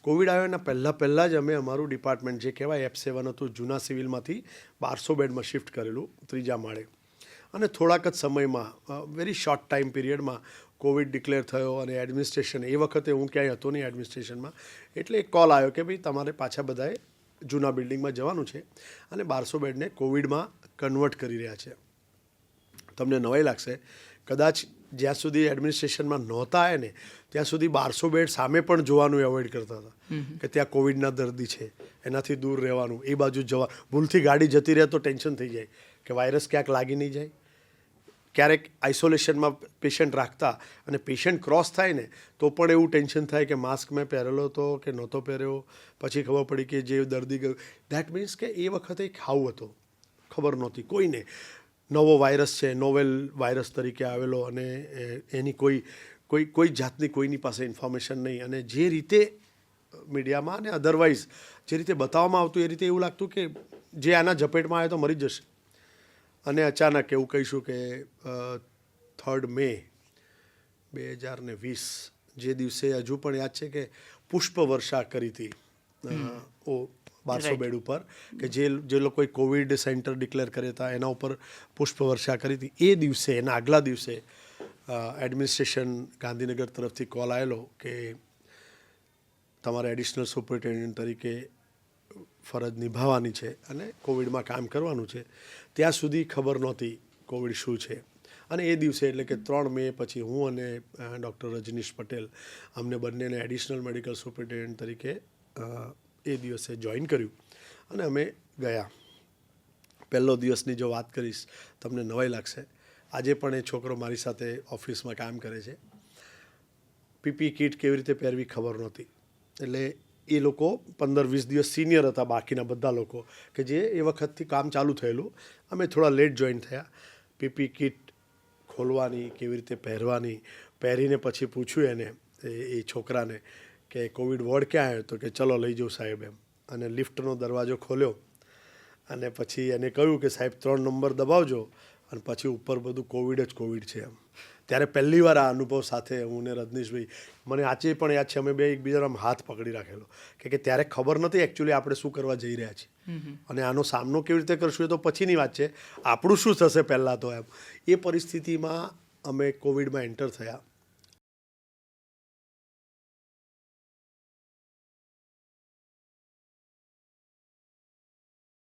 Covid આવ્યો એના પહેલાં જ અમે અમારું ડિપાર્ટમેન્ટ જે કહેવાય F7 હતું જૂના સિવિલમાંથી 1200 બેડમાં શિફ્ટ કરેલું 3જા માળે. અને થોડાક જ સમયમાં વેરી શોર્ટ ટાઈમ પીરિયડમાં કોવિડ ડિક્લેર થયો અને એડમિનિસ્ટ્રેશન એ વખતે હું ક્યાંય હતો નહીં એડમિનિસ્ટ્રેશનમાં એટલે એક કોલ આવ્યો કે ભાઈ તમારે પાછા બધાએ જૂના બિલ્ડિંગમાં જવાનું છે અને 1200 બેડને કોવિડમાં કન્વર્ટ કરી રહ્યા છે. તમને નવાઈ લાગશે કદાચ જ્યાં સુધી એડમિનિસ્ટ્રેશનમાં નહોતા આવ્યા ને ત્યાં સુધી 1200 બેડ સામે પણ જોવાનું એવોઇડ કરતા હતા કે ત્યાં કોવિડના દર્દી છે એનાથી દૂર રહેવાનું. એ બાજુ જવા ભૂલથી ગાડી જતી રહે તો ટેન્શન થઈ જાય કે વાયરસ ક્યાંક લાગી નહીં જાય. ક્યારેક આઇસોલેશનમાં પેશન્ટ રાખતા અને પેશન્ટ ક્રોસ થાય ને તો પણ એવું ટેન્શન થાય કે માસ્ક મેં પહેરેલો હતો કે નહોતો પહેર્યો. પછી ખબર પડી કે જે દર્દી ગયું દેટ મીન્સ કે એ વખતે એક હાવ હતો, ખબર નહોતી કોઈને. નવો વાયરસ છે, નોવેલ વાયરસ તરીકે આવેલો અને એની કોઈ જાતની કોઈની પાસે ઇન્ફોર્મેશન નહીં. અને જે રીતે મીડિયામાં અને અધરવાઇઝ જે રીતે બતાવવામાં આવતું એ રીતે એવું લાગતું કે જે આના ઝપેટમાં આવે તો મરી જશે. અને અચાનક એવું કહીશું કે 3 મે 2020 જે દિવસે હજુ પણ યાદ છે કે પુષ્પવર્ષા કરી હતી 1200 બેડ ઉપર કે જે લોકોએ કોવિડ સેન્ટર ડિક્લેર કર્યા હતા એના ઉપર પુષ્પવર્ષા કરી હતી. એ દિવસે એના આગલા દિવસે એડમિનિસ્ટ્રેશન ગાંધીનગર તરફથી કોલ આવેલો કે તમારે એડિશનલ સુપરિન્ટેન્ડન્ટ તરીકે ફરજ નિભાવવાની છે અને કોવિડમાં કામ કરવાનું છે. ત્યાં સુધી ખબર નહોતી કોવિડ શું છે. અને એ દિવસે એટલે કે 3 મે પછી હું અને ડૉક્ટર રજનીશ પટેલ અમને બંનેને એડિશનલ મેડિકલ સુપરિન્ટેન્ડન્ટ તરીકે એ દિવસે જોઈન કર્યું અને અમે ગયા. પહેલો દિવસની જો વાત કરીશ તમને નવાઈ લાગશે. આજે પણ એ છોકરો મારી સાથે ઓફિસમાં કામ કરે છે. પીપી કિટ કેવી રીતે પહેરવી ખબર નહોતી. એટલે એ લોકો 15-20 દિવસ સિનિયર હતા બાકીના બધા લોકો કે જે એ વખતથી કામ ચાલુ થયેલું. અમે થોડા લેટ જોઈન થયા. પીપી કિટ ખોલવાની કેવી રીતે પહેરવાની, પહેરીને પછી પૂછ્યું એને એ છોકરાને કે કોવિડ વોર્ડ ક્યાં આવ્યો તો કે ચલો લઈ જાઉં સાહેબ એમ. અને લિફ્ટનો દરવાજો ખોલ્યો અને પછી એને કહ્યું કે સાહેબ 3 નંબર દબાવજો અને પછી ઉપર બધું કોવિડ જ કોવિડ છે એમ. ત્યારે પહેલી વાર આ અનુભવ સાથે હું ને રજનીશભાઈ મને આજે પણ યાદ છે અમે બે એકબીજાનો આમ હાથ પકડી રાખેલો કે ત્યારે ખબર નથી એકચ્યુઅલી આપણે શું કરવા જઈ રહ્યા છીએ અને આનો સામનો કેવી રીતે કરશું એ તો પછીની વાત છે. આપણું શું થશે પહેલાં તો એમ. એ પરિસ્થિતિમાં અમે કોવિડમાં એન્ટર થયા